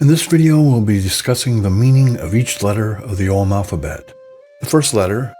In this video, we'll be discussing the meaning of each letter of the Ogham alphabet. The first letter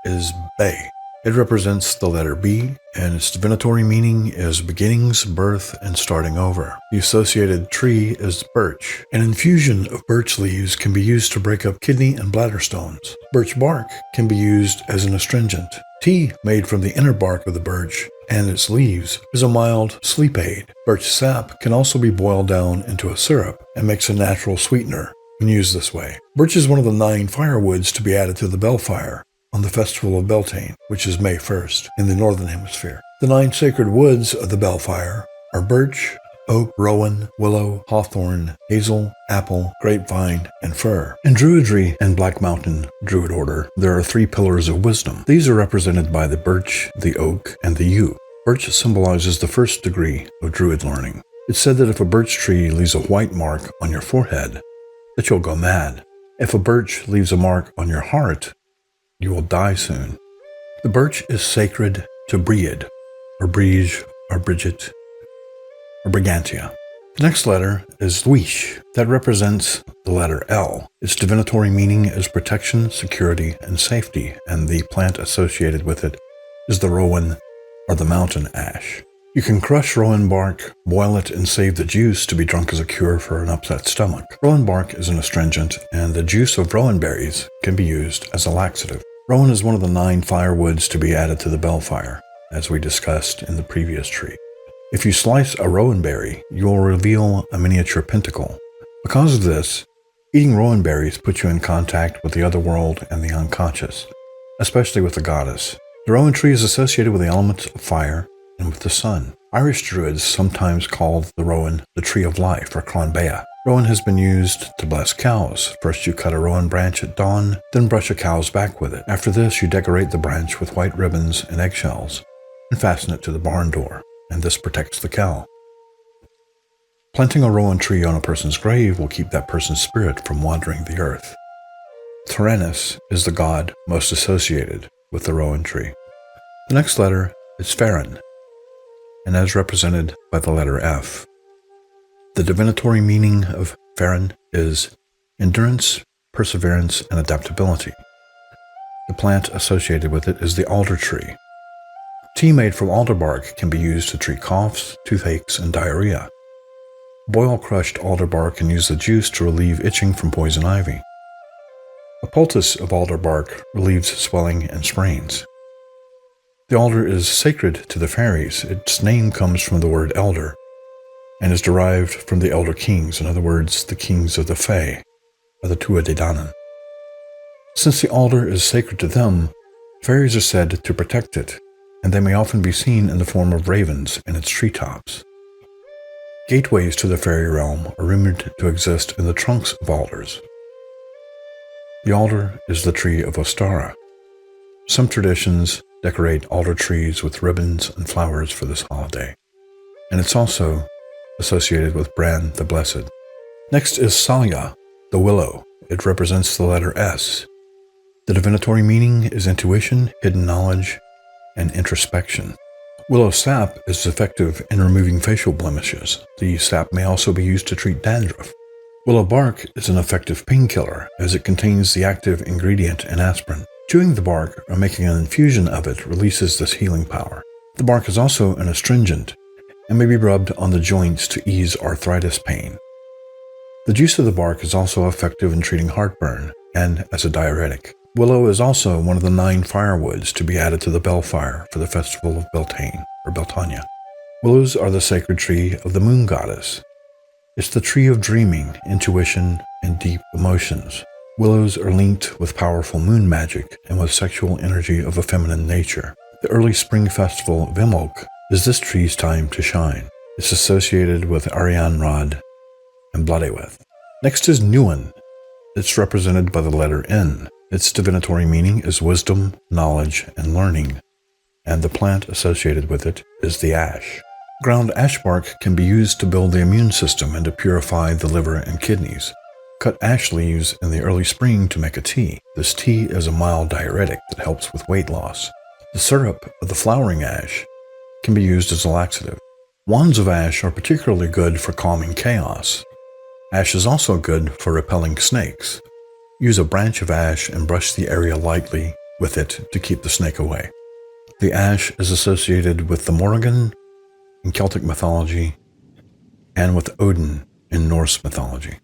is Bay. It represents the letter B, and its divinatory meaning is beginnings, birth, and starting over. The associated tree is birch. An infusion of birch leaves can be used to break up kidney and bladder stones. Birch bark can be used as an astringent. Tea made from the inner bark of the birch and its leaves is a mild sleep aid. Birch sap can also be boiled down into a syrup and makes a natural sweetener when used this way. Birch is one of the 9 firewoods to be added to the Belfire on the Festival of Beltane, which is May 1st in the Northern Hemisphere. The 9 sacred woods of the Belfire are birch, oak, rowan, willow, hawthorn, hazel, apple, grapevine, and fir. In Druidry and Black Mountain Druid Order, there are 3 pillars of wisdom. These are represented by the birch, the oak, and the yew. Birch symbolizes the first degree of Druid learning. It's said that if a birch tree leaves a white mark on your forehead, that you'll go mad. If a birch leaves a mark on your heart, you will die soon. The birch is sacred to Breed, or Brige, or Bridget, or Brigantia. The next letter is Luish. That represents the letter L. Its divinatory meaning is protection, security, and safety, and the plant associated with it is the rowan or the mountain ash. You can crush rowan bark, boil it, and save the juice to be drunk as a cure for an upset stomach. Rowan bark is an astringent, and the juice of rowan berries can be used as a laxative. Rowan is one of the 9 firewoods to be added to the Belfire, as we discussed in the previous tree. If you slice a rowan berry, you will reveal a miniature pentacle. Because of this, eating rowan berries puts you in contact with the other world and the unconscious, especially with the goddess. The rowan tree is associated with the elements of fire and with the sun. Irish Druids sometimes call the rowan the tree of life, or Clonbea. Rowan has been used to bless cows. First you cut a rowan branch at dawn, then brush a cow's back with it. After this, you decorate the branch with white ribbons and eggshells and fasten it to the barn door, and this protects the cow. Planting a rowan tree on a person's grave will keep that person's spirit from wandering the earth. Tyrannus is the god most associated with the rowan tree. The next letter is Farron, and as represented by the letter F. The divinatory meaning of Farron is endurance, perseverance, and adaptability. The plant associated with it is the alder tree. Tea made from alder bark can be used to treat coughs, toothaches, and diarrhea. Boil crushed alder bark and use the juice to relieve itching from poison ivy. A poultice of alder bark relieves swelling and sprains. The alder is sacred to the fairies. Its name comes from the word elder and is derived from the elder kings, in other words, the kings of the Fae, or the Tua De Danann. Since the alder is sacred to them, fairies are said to protect it, and they may often be seen in the form of ravens in its treetops. Gateways to the fairy realm are rumored to exist in the trunks of alders. The alder is the tree of Ostara. Some traditions decorate alder trees with ribbons and flowers for this holiday, and it's also associated with Bran the Blessed. Next is Salya, the willow. It represents the letter S. The divinatory meaning is intuition, hidden knowledge, and introspection. Willow sap is effective in removing facial blemishes. The sap may also be used to treat dandruff. Willow bark is an effective painkiller as it contains the active ingredient in aspirin. Chewing the bark or making an infusion of it releases this healing power. The bark is also an astringent and may be rubbed on the joints to ease arthritis pain. The juice of the bark is also effective in treating heartburn and as a diuretic. Willow is also one of the 9 firewoods to be added to the Belfire for the Festival of Beltane, or Beltania. Willows are the sacred tree of the moon goddess. It's the tree of dreaming, intuition, and deep emotions. Willows are linked with powerful moon magic and with sexual energy of a feminine nature. The early spring festival of Imbolc is this tree's time to shine. It's associated with Arianrhod and Bladeweth. Next is Nuan. It's represented by the letter N. Its divinatory meaning is wisdom, knowledge, and learning, and the plant associated with it is the ash. Ground ash bark can be used to build the immune system and to purify the liver and kidneys. Cut ash leaves in the early spring to make a tea. This tea is a mild diuretic that helps with weight loss. The syrup of the flowering ash can be used as a laxative. Wands of ash are particularly good for calming chaos. Ash is also good for repelling snakes. Use a branch of ash and brush the area lightly with it to keep the snake away. The ash is associated with the Morrigan in Celtic mythology and with Odin in Norse mythology.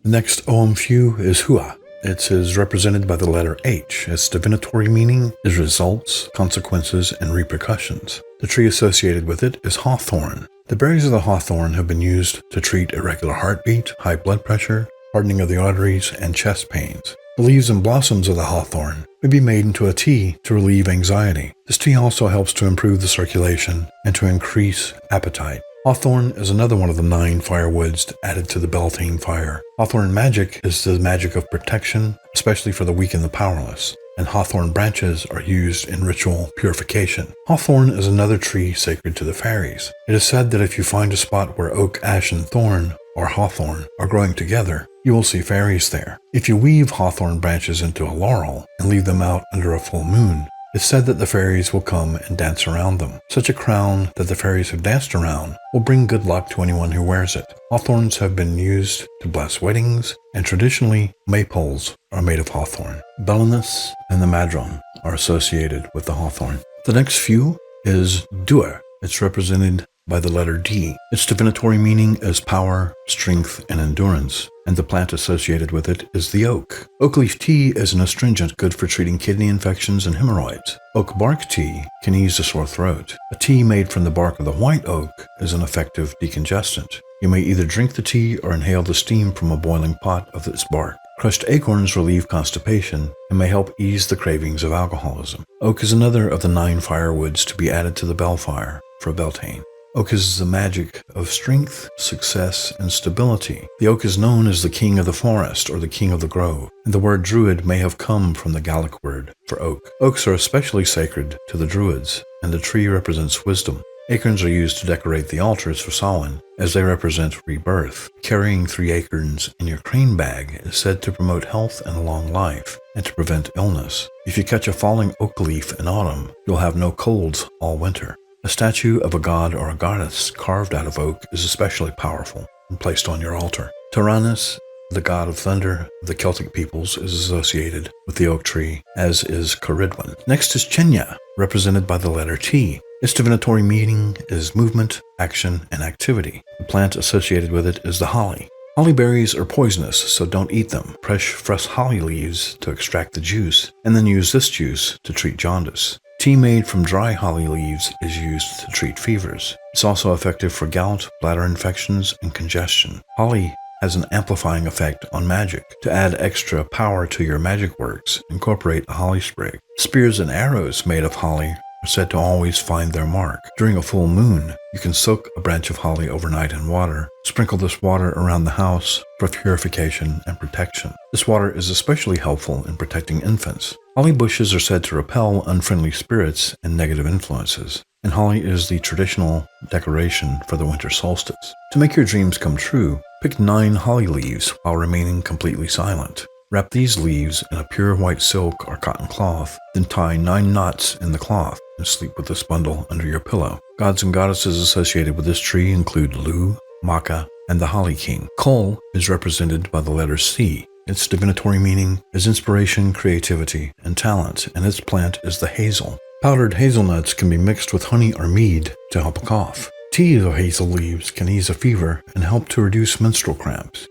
The next Ogham few is Hua. It is represented by the letter H. Its divinatory meaning is results, consequences, and repercussions. The tree associated with it is hawthorn. The berries of the hawthorn have been used to treat irregular heartbeat, high blood pressure, hardening of the arteries, and chest pains. The leaves and blossoms of the hawthorn may be made into a tea to relieve anxiety. This tea also helps to improve the circulation and to increase appetite. Hawthorn is another one of the 9 firewoods added to the Beltane fire. Hawthorn magic is the magic of protection, especially for the weak and the powerless, and hawthorn branches are used in ritual purification. Hawthorn is another tree sacred to the fairies. It is said that if you find a spot where oak, ash, and thorn or hawthorn are growing together, you will see fairies there. If you weave hawthorn branches into a laurel and leave them out under a full moon, it's said that the fairies will come and dance around them. Such a crown that the fairies have danced around will bring good luck to anyone who wears it. Hawthorns have been used to bless weddings, and traditionally, maypoles are made of hawthorn. Belinus and the madron are associated with the hawthorn. The next few is Dua. It's represented by the letter D. Its divinatory meaning is power, strength, and endurance, and the plant associated with it is the oak. Oak leaf tea is an astringent good for treating kidney infections and hemorrhoids. Oak bark tea can ease a sore throat. A tea made from the bark of the white oak is an effective decongestant. You may either drink the tea or inhale the steam from a boiling pot of its bark. Crushed acorns relieve constipation and may help ease the cravings of alcoholism. Oak is another of the 9 firewoods to be added to the Belfire for Beltane. Oak is the magic of strength, success, and stability. The oak is known as the king of the forest or the king of the grove, and the word druid may have come from the Gallic word for oak. Oaks are especially sacred to the druids, and the tree represents wisdom. Acorns are used to decorate the altars for Samhain, as they represent rebirth. Carrying 3 acorns in your crane bag is said to promote health and a long life, and to prevent illness. If you catch a falling oak leaf in autumn, you'll have no colds all winter. A statue of a god or a goddess carved out of oak is especially powerful and placed on your altar. Tyrannus, the god of thunder of the Celtic peoples, is associated with the oak tree, as is Caridwen. Next is Chenya, represented by the letter T. Its divinatory meaning is movement, action, and activity. The plant associated with it is the holly. Holly berries are poisonous, so don't eat them. Fresh holly leaves to extract the juice, and then use this juice to treat jaundice. Tea made from dry holly leaves is used to treat fevers. It's also effective for gout, bladder infections, and congestion. Holly has an amplifying effect on magic. To add extra power to your magic works, incorporate a holly sprig. Spears and arrows made of holly are said to always find their mark. During a full moon, you can soak a branch of holly overnight in water. Sprinkle this water around the house for purification and protection. This water is especially helpful in protecting infants. Holly bushes are said to repel unfriendly spirits and negative influences, and holly is the traditional decoration for the winter solstice. To make your dreams come true, pick 9 holly leaves while remaining completely silent. Wrap these leaves in a pure white silk or cotton cloth, then tie 9 knots in the cloth and sleep with this bundle under your pillow. Gods and goddesses associated with this tree include Lu, Maka, and the Holly King. Kol is represented by the letter C. Its divinatory meaning is inspiration, creativity, and talent, and its plant is the hazel. Powdered hazelnuts can be mixed with honey or mead to help a cough. Tea of hazel leaves can ease a fever and help to reduce menstrual cramps.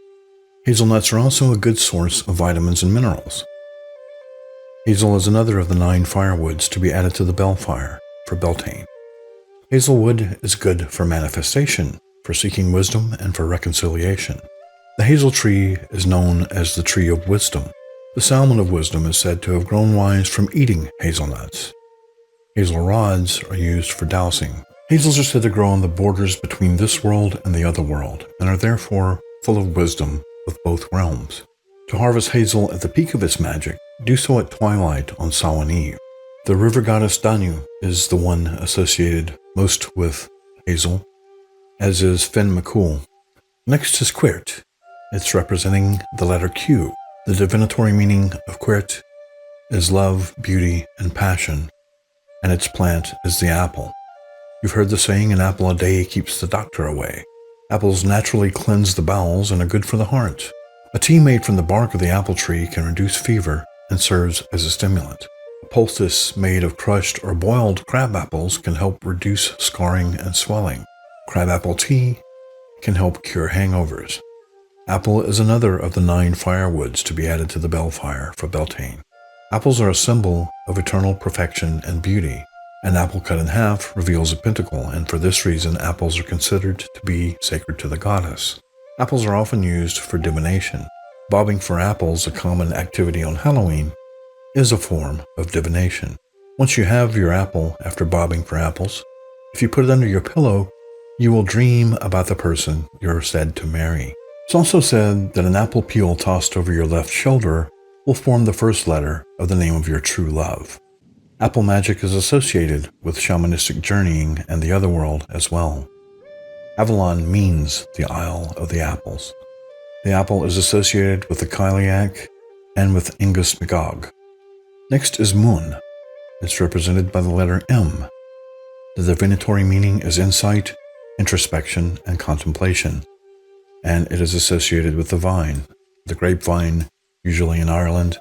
Hazelnuts are also a good source of vitamins and minerals. Hazel is another of the 9 firewoods to be added to the Belfire for Beltane. Hazelwood is good for manifestation, for seeking wisdom, and for reconciliation. The hazel tree is known as the tree of wisdom. The salmon of wisdom is said to have grown wise from eating hazelnuts. Hazel rods are used for dowsing. Hazels are said to grow on the borders between this world and the other world, and are therefore full of wisdom of both realms. To harvest hazel at the peak of its magic, do so at twilight on Samhain Eve. The river goddess Danu is the one associated most with hazel, as is Fen McCool. Next is Quirt. It's representing the letter Q. The divinatory meaning of Quirt is love, beauty, and passion, and its plant is the apple. You've heard the saying, an apple a day keeps the doctor away. Apples naturally cleanse the bowels and are good for the heart. A tea made from the bark of the apple tree can reduce fever and serves as a stimulant. A poultice made of crushed or boiled crab apples can help reduce scarring and swelling. Crabapple tea can help cure hangovers. Apple is another of the 9 firewoods to be added to the Belfire for Beltane. Apples are a symbol of eternal perfection and beauty. An apple cut in half reveals a pentacle, and for this reason, apples are considered to be sacred to the goddess. Apples are often used for divination. Bobbing for apples, a common activity on Halloween, is a form of divination. Once you have your apple after bobbing for apples, if you put it under your pillow, you will dream about the person you're said to marry. It's also said that an apple peel tossed over your left shoulder will form the first letter of the name of your true love. Apple magic is associated with shamanistic journeying and the otherworld as well. Avalon means the Isle of the Apples. The apple is associated with the Kyliak and with Ingus Magog. Next is Mun. It's represented by the letter M. The divinatory meaning is insight, introspection, and contemplation, and it is associated with the vine, the grapevine, usually in Ireland,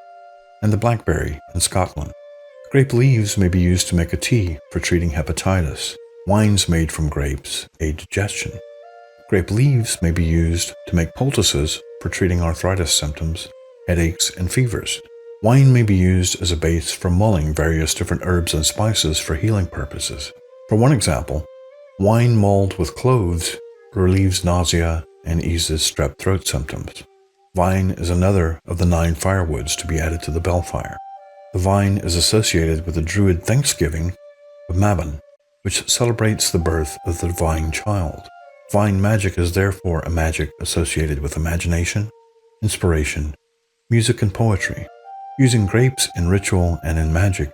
and the blackberry in Scotland. Grape leaves may be used to make a tea for treating hepatitis. Wines made from grapes aid digestion. Grape leaves may be used to make poultices for treating arthritis symptoms, headaches, and fevers. Wine may be used as a base for mulling various different herbs and spices for healing purposes. For one example, wine mulled with cloves relieves nausea and eases strep throat symptoms. Vine is another of the 9 firewoods to be added to the Belfire. The vine is associated with the Druid Thanksgiving of Mabon, which celebrates the birth of the divine child. Vine magic is therefore a magic associated with imagination, inspiration, music, and poetry. Using grapes in ritual and in magic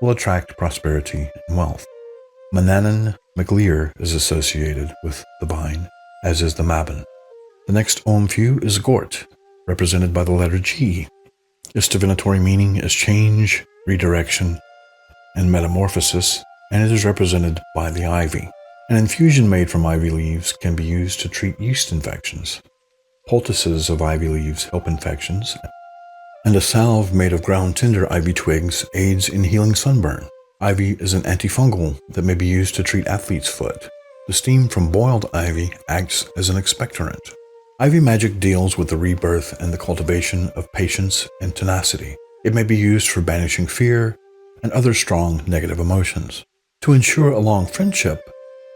will attract prosperity and wealth. Manannan MacLear is associated with the vine, as is the Mabon. The next Ogham is Gort, represented by the letter G. Its divinatory meaning is change, redirection, and metamorphosis, and it is represented by the ivy. An infusion made from ivy leaves can be used to treat yeast infections. Poultices of ivy leaves help infections, and a salve made of ground tender ivy twigs aids in healing sunburn. Ivy is an antifungal that may be used to treat athlete's foot. The steam from boiled ivy acts as an expectorant. Ivy magic deals with the rebirth and the cultivation of patience and tenacity. It may be used for banishing fear and other strong negative emotions. To ensure a long friendship,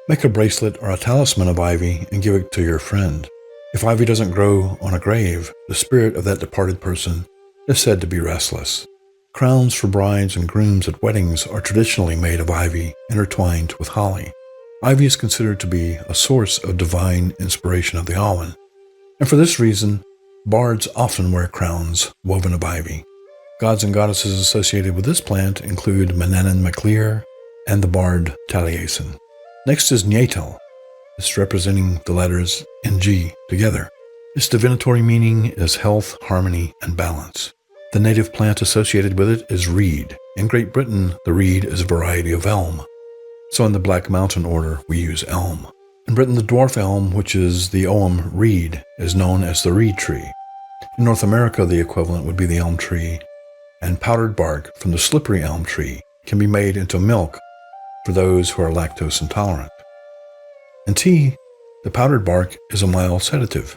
make a bracelet or a talisman of ivy and give it to your friend. If ivy doesn't grow on a grave, the spirit of that departed person is said to be restless. Crowns for brides and grooms at weddings are traditionally made of ivy intertwined with holly. Ivy is considered to be a source of divine inspiration of the Awen, and for this reason, bards often wear crowns woven of ivy. Gods and goddesses associated with this plant include Manannan MacLear and the bard Taliesin. Next is Nyatel. It's representing the letters NG together. Its divinatory meaning is health, harmony, and balance. The native plant associated with it is reed. In Great Britain, the reed is a variety of elm. So in the Black Mountain order, we use elm. In Britain, the dwarf elm, which is the Ogham reed, is known as the reed tree. In North America, the equivalent would be the elm tree, and powdered bark from the slippery elm tree can be made into milk for those who are lactose intolerant. In tea, the powdered bark is a mild sedative.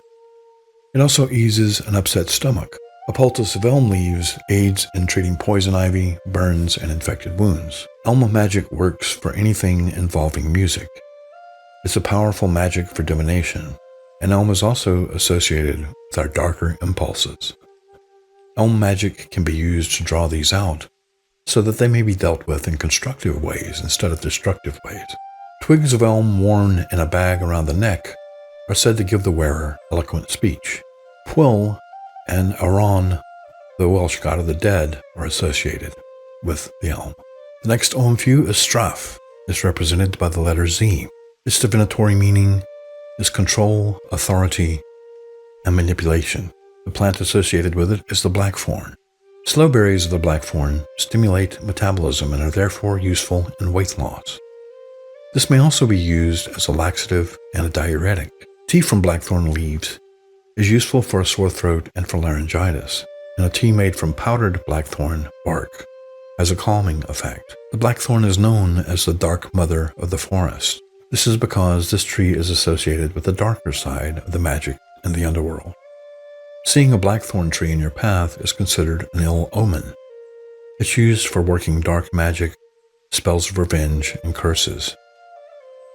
It also eases an upset stomach. A poultice of elm leaves aids in treating poison ivy, burns, and infected wounds. Elm magic works for anything involving music. It's a powerful magic for divination, and elm is also associated with our darker impulses. Elm magic can be used to draw these out so that they may be dealt with in constructive ways instead of destructive ways. Twigs of elm worn in a bag around the neck are said to give the wearer eloquent speech. Pwyll and Aran, the Welsh god of the dead, are associated with the elm. The next Ogham is Straff. It's represented by the letter Z. Its divinatory meaning is control, authority, and manipulation. The plant associated with it is the blackthorn. Slow berries of the blackthorn stimulate metabolism and are therefore useful in weight loss. This may also be used as a laxative and a diuretic. Tea from blackthorn leaves is useful for a sore throat and for laryngitis, and a tea made from powdered blackthorn bark has a calming effect. The blackthorn is known as the dark mother of the forest. This is because this tree is associated with the darker side of the magic in the underworld. Seeing a blackthorn tree in your path is considered an ill omen. It's used for working dark magic, spells of revenge, and curses.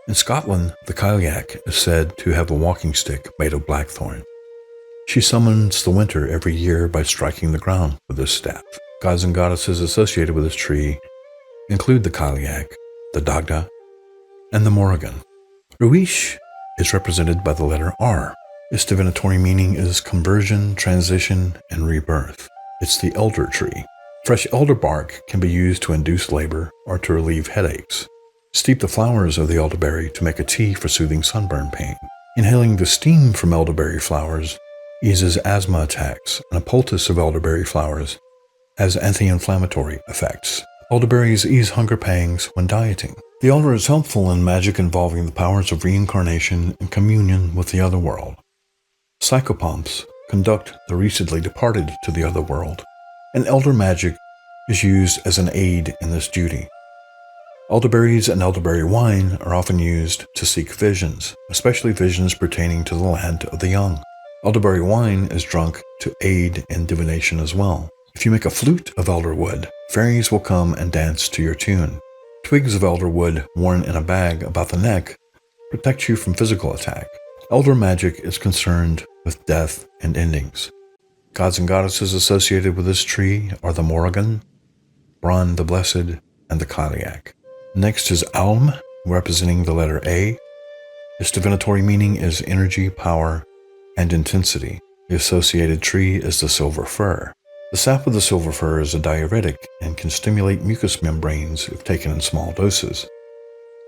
In Scotland, the Cailleach is said to have a walking stick made of blackthorn. She summons the winter every year by striking the ground with this staff. Gods and goddesses associated with this tree include the Cailleach, the Dagda, and the Morrigan. Ruish is represented by the letter R. Its divinatory meaning is conversion, transition, and rebirth. It's the elder tree. Fresh elder bark can be used to induce labor or to relieve headaches. Steep the flowers of the elderberry to make a tea for soothing sunburn pain. Inhaling the steam from elderberry flowers eases asthma attacks, and a poultice of elderberry flowers has anti-inflammatory effects. Elderberries ease hunger pangs when dieting. The elder is helpful in magic involving the powers of reincarnation and communion with the other world. Psychopomps conduct the recently departed to the other world, and elder magic is used as an aid in this duty. Elderberries and elderberry wine are often used to seek visions, especially visions pertaining to the land of the young. Elderberry wine is drunk to aid in divination as well. If you make a flute of elder wood, fairies will come and dance to your tune. Twigs of elder wood worn in a bag about the neck protect you from physical attack. Elder magic is concerned with death and endings. Gods and goddesses associated with this tree are the Morrigan, Bran the Blessed, and the Cailleach. Next is Alm, representing the letter A. Its divinatory meaning is energy, power, and intensity. The associated tree is the silver fir. The sap of the silver fir is a diuretic and can stimulate mucous membranes if taken in small doses.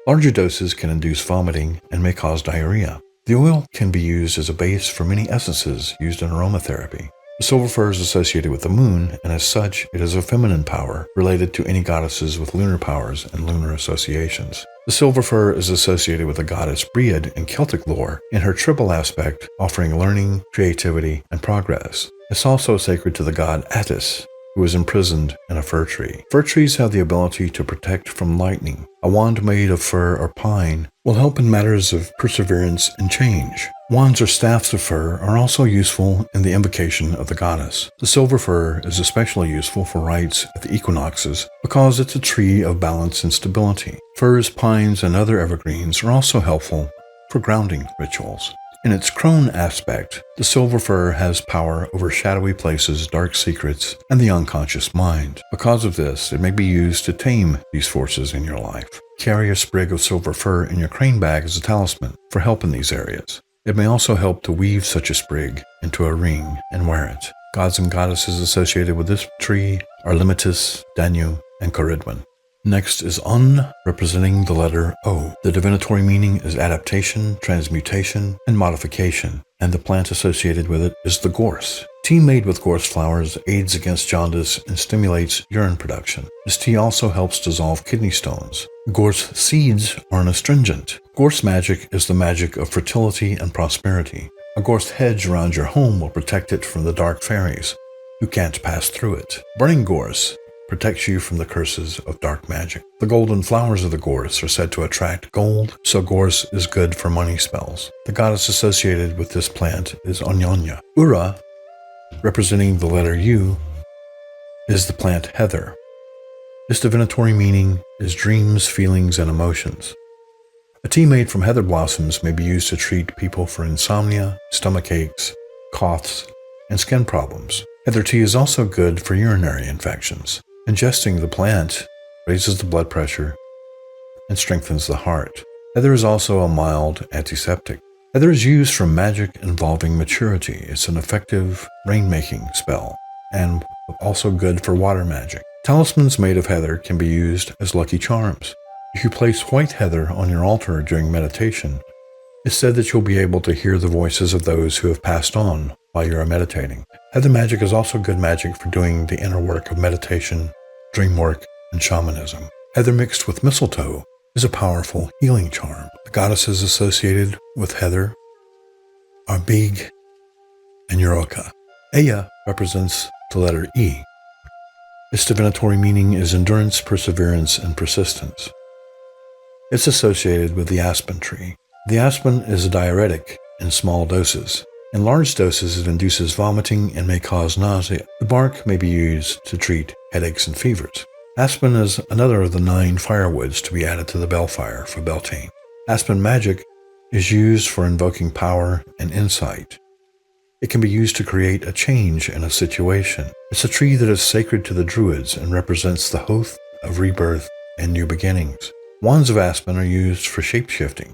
Larger doses can induce vomiting and may cause diarrhea. The oil can be used as a base for many essences used in aromatherapy. The silver fir is associated with the moon, and as such, it is a feminine power related to any goddesses with lunar powers and lunar associations. The silver fir is associated with the goddess Breed in Celtic lore in her triple aspect, offering learning, creativity, and progress. It's also sacred to the god Attis, who is imprisoned in a fir tree. Fir trees have the ability to protect from lightning. A wand made of fir or pine will help in matters of perseverance and change. Wands or staffs of fir are also useful in the invocation of the goddess. The silver fir is especially useful for rites at the equinoxes because it's a tree of balance and stability. Firs, pines, and other evergreens are also helpful for grounding rituals. In its crone aspect, the silver fir has power over shadowy places, dark secrets, and the unconscious mind. Because of this, it may be used to tame these forces in your life. Carry a sprig of silver fir in your crane bag as a talisman for help in these areas. It may also help to weave such a sprig into a ring and wear it. Gods and goddesses associated with this tree are Limitus, Danu, and Coridwin. Next is Un, representing the letter O. The divinatory meaning is adaptation, transmutation, and modification, and the plant associated with it is the gorse. Tea made with gorse flowers aids against jaundice and stimulates urine production. This tea also helps dissolve kidney stones. Gorse seeds are an astringent. Gorse magic is the magic of fertility and prosperity. A gorse hedge around your home will protect it from the dark fairies who can't pass through it. Burning gorse protects you from the curses of dark magic. The golden flowers of the gorse are said to attract gold, so gorse is good for money spells. The goddess associated with this plant is Onyonya. Ura, representing the letter U, is the plant heather. Its divinatory meaning is dreams, feelings, and emotions. A tea made from heather blossoms may be used to treat people for insomnia, stomach aches, coughs, and skin problems. Heather tea is also good for urinary infections. Ingesting the plant raises the blood pressure and strengthens the heart. Heather is also a mild antiseptic. Heather is used for magic involving maturity. It's an effective rain-making spell and also good for water magic. Talismans made of heather can be used as lucky charms. If you place white heather on your altar during meditation, it's said that you'll be able to hear the voices of those who have passed on while you are meditating. Heather magic is also good magic for doing the inner work of meditation, dream work, and shamanism. Heather mixed with mistletoe is a powerful healing charm. The goddesses associated with heather are big and Euroka. Aya represents the letter E. Its divinatory meaning is endurance, perseverance, and persistence. It's associated with the aspen tree. The aspen is a diuretic in small doses. In large doses, it induces vomiting and may cause nausea. The bark may be used to treat headaches and fevers. Aspen is another of the 9 firewoods to be added to the Belfire for Beltane. Aspen magic is used for invoking power and insight. It can be used to create a change in a situation. It's a tree that is sacred to the Druids and represents the oath of rebirth and new beginnings. Wands of aspen are used for shape-shifting,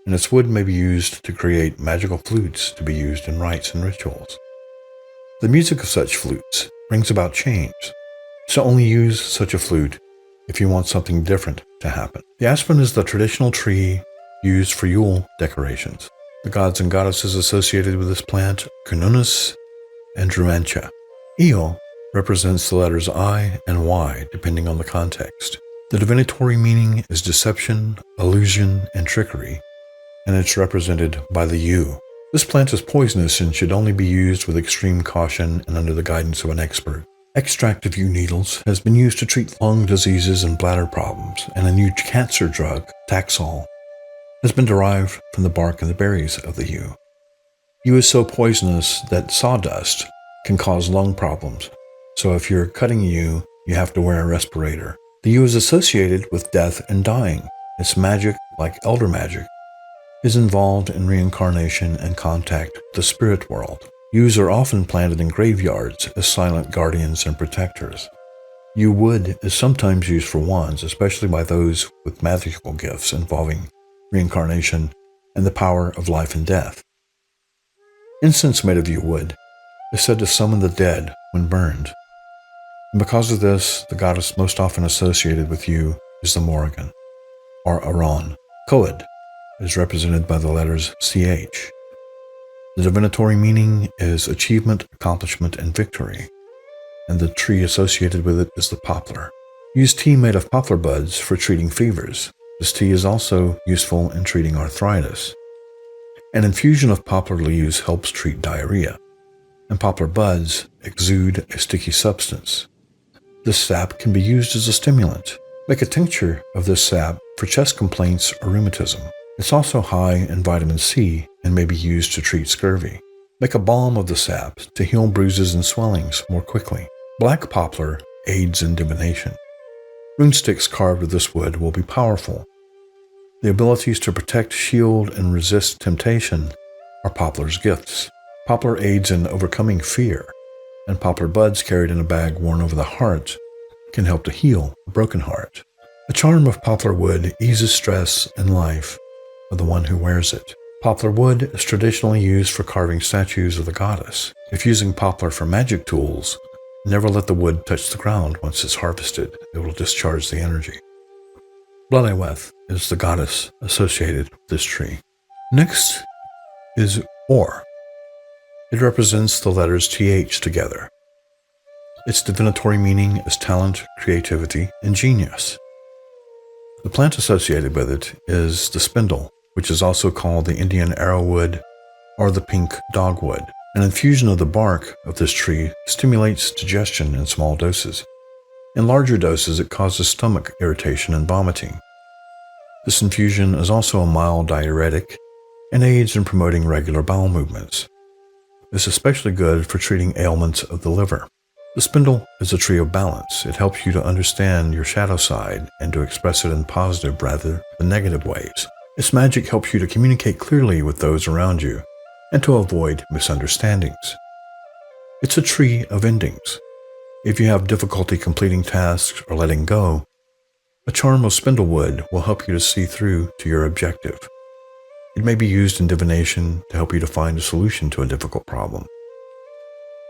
and its wood may be used to create magical flutes to be used in rites and rituals. The music of such flutes brings about change, so only use such a flute if you want something different to happen. The aspen is the traditional tree used for Yule decorations. The gods and goddesses associated with this plant are Cernunnos and Druancha. Eel represents the letters I and Y depending on the context. The divinatory meaning is deception, illusion, and trickery, and it's represented by the U. This plant is poisonous and should only be used with extreme caution and under the guidance of an expert. Extract of yew needles has been used to treat lung diseases and bladder problems, and a new cancer drug, Taxol, has been derived from the bark and the berries of the yew. Yew is so poisonous that sawdust can cause lung problems, so if you're cutting yew, you have to wear a respirator. The yew is associated with death and dying. Its magic, like elder magic, is involved in reincarnation and contact with the spirit world. Yews are often planted in graveyards as silent guardians and protectors. Yew wood is sometimes used for wands, especially by those with magical gifts involving reincarnation and the power of life and death. Incense made of yew wood is said to summon the dead when burned. And because of this, the goddess most often associated with yew is the Morrigan, or Aran. Coed is represented by the letters CH. The divinatory meaning is achievement, accomplishment, and victory, and the tree associated with it is the poplar. Use tea made of poplar buds for treating fevers. This tea is also useful in treating arthritis. An infusion of poplar leaves helps treat diarrhea, and poplar buds exude a sticky substance. This sap can be used as a stimulant. Make a tincture of this sap for chest complaints or rheumatism. It's also high in vitamin C and may be used to treat scurvy. Make a balm of the sap to heal bruises and swellings more quickly. Black poplar aids in divination. Rune sticks carved with this wood will be powerful. The abilities to protect, shield, and resist temptation are poplar's gifts. Poplar aids in overcoming fear, and poplar buds carried in a bag worn over the heart can help to heal a broken heart. The charm of poplar wood eases stress in life of the one who wears it. Poplar wood is traditionally used for carving statues of the goddess. If using poplar for magic tools, never let the wood touch the ground once it's harvested. It will discharge the energy. Bloodyweth is the goddess associated with this tree. Next is Or. It represents the letters TH together. Its divinatory meaning is talent, creativity, and genius. The plant associated with it is the spindle, which is also called the Indian arrowwood or the pink dogwood. An infusion of the bark of this tree stimulates digestion in small doses. In larger doses, it causes stomach irritation and vomiting. This infusion is also a mild diuretic and aids in promoting regular bowel movements. It's especially good for treating ailments of the liver. The spindle is a tree of balance. It helps you to understand your shadow side and to express it in positive rather than negative ways. Its magic helps you to communicate clearly with those around you and to avoid misunderstandings. It's a tree of endings. If you have difficulty completing tasks or letting go, a charm of spindlewood will help you to see through to your objective. It may be used in divination to help you to find a solution to a difficult problem.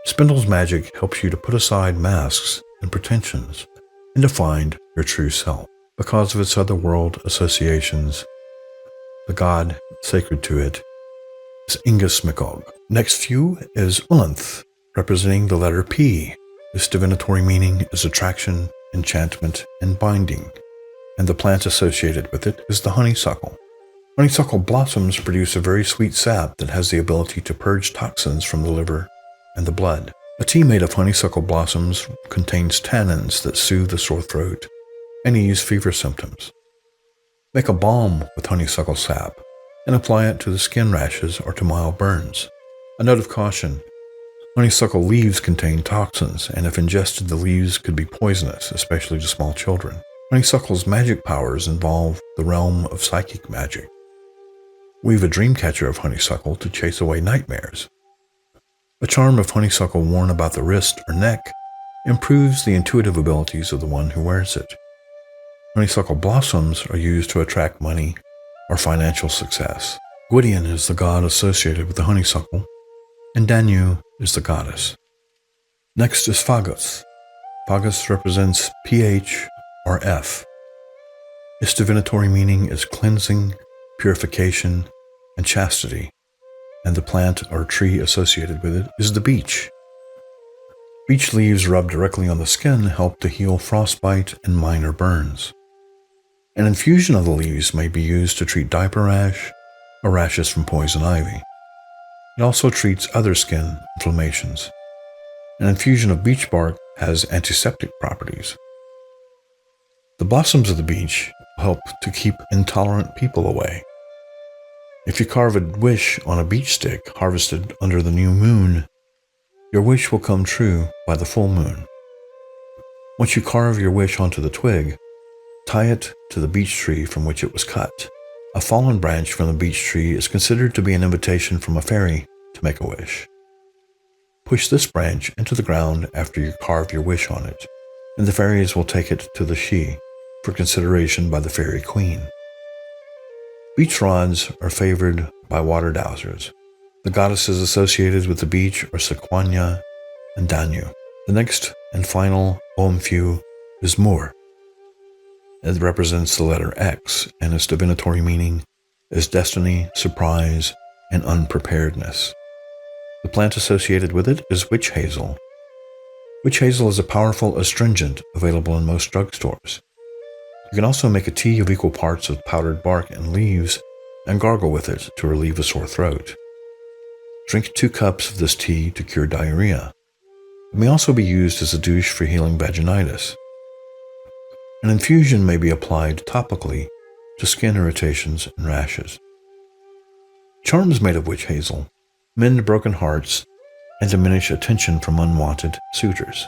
Spindle's magic helps you to put aside masks and pretensions and to find your true self. Because of its otherworld associations, the god sacred to it is Ingasmikog. Next few is Ulanth, representing the letter P. This divinatory meaning is attraction, enchantment, and binding, and the plant associated with it is the honeysuckle. Honeysuckle blossoms produce a very sweet sap that has the ability to purge toxins from the liver and the blood. A tea made of honeysuckle blossoms contains tannins that soothe the sore throat and ease fever symptoms. Make a balm with honeysuckle sap and apply it to the skin rashes or to mild burns. A note of caution: honeysuckle leaves contain toxins, and if ingested, the leaves could be poisonous, especially to small children. Honeysuckle's magic powers involve the realm of psychic magic. Weave a dream catcher of honeysuckle to chase away nightmares. A charm of honeysuckle worn about the wrist or neck improves the intuitive abilities of the one who wears it. Honeysuckle blossoms are used to attract money or financial success. Gwydion is the god associated with the honeysuckle, and Danu is the goddess. Next is Fagus. Fagus represents pH or F. Its divinatory meaning is cleansing, purification, and chastity, and the plant or tree associated with it is the beech. Beech leaves rubbed directly on the skin help to heal frostbite and minor burns. An infusion of the leaves may be used to treat diaper rash or rashes from poison ivy. It also treats other skin inflammations. An infusion of beech bark has antiseptic properties. The blossoms of the beech help to keep intolerant people away. If you carve a wish on a beech stick harvested under the new moon, your wish will come true by the full moon. Once you carve your wish onto the twig, tie it to the beech tree from which it was cut. A fallen branch from the beech tree is considered to be an invitation from a fairy to make a wish. Push this branch into the ground after you carve your wish on it, and the fairies will take it to the Sidhe for consideration by the fairy queen. Beech rods are favored by water dowsers. The goddesses associated with the beech are Sequania and Danu. The next and final Ogham is Mur. It represents the letter X, and its divinatory meaning is destiny, surprise, and unpreparedness. The plant associated with it is witch hazel. Witch hazel is a powerful astringent available in most drugstores. You can also make a tea of equal parts of powdered bark and leaves and gargle with it to relieve a sore throat. Drink 2 cups of this tea to cure diarrhea. It may also be used as a douche for healing vaginitis. An infusion may be applied topically to skin irritations and rashes. Charms made of witch hazel mend broken hearts and diminish attention from unwanted suitors.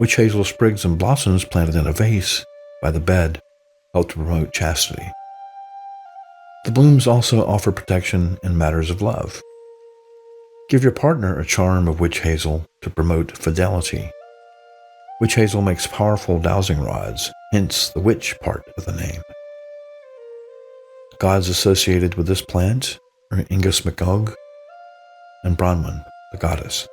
Witch hazel sprigs and blossoms planted in a vase by the bed help to promote chastity. The blooms also offer protection in matters of love. Give your partner a charm of witch hazel to promote fidelity. Witch hazel makes powerful dowsing rods, hence the witch part of the name. Gods associated with this plant are Ingus McOg and Brahman, the goddess.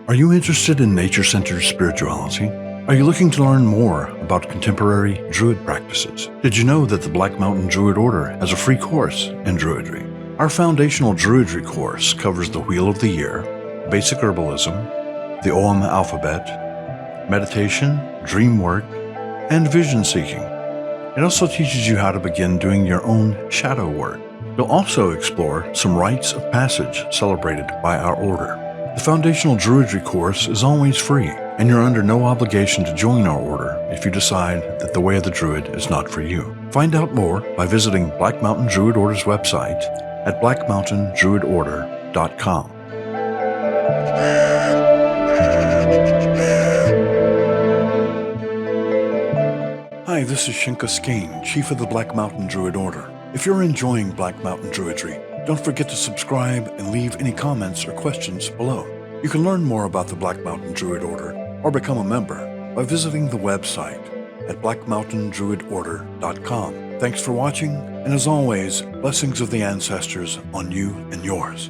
Are you interested in nature-centered spirituality? Are you looking to learn more about contemporary Druid practices? Did you know that the Black Mountain Druid Order has a free course in Druidry? Our foundational Druidry course covers the Wheel of the Year, basic herbalism, the Ogham alphabet, meditation, dream work, and vision seeking. It also teaches you how to begin doing your own shadow work. You'll also explore some rites of passage celebrated by our order. The foundational Druidry course is always free, and you're under no obligation to join our order if you decide that the way of the Druid is not for you. Find out more by visiting Black Mountain Druid Order's website at blackmountaindruidorder.com. Hi, this is Shinka Skane, Chief of the Black Mountain Druid Order. If you're enjoying Black Mountain Druidry, don't forget to subscribe and leave any comments or questions below. You can learn more about the Black Mountain Druid Order or become a member by visiting the website at blackmountaindruidorder.com. Thanks for watching, and as always, blessings of the ancestors on you and yours.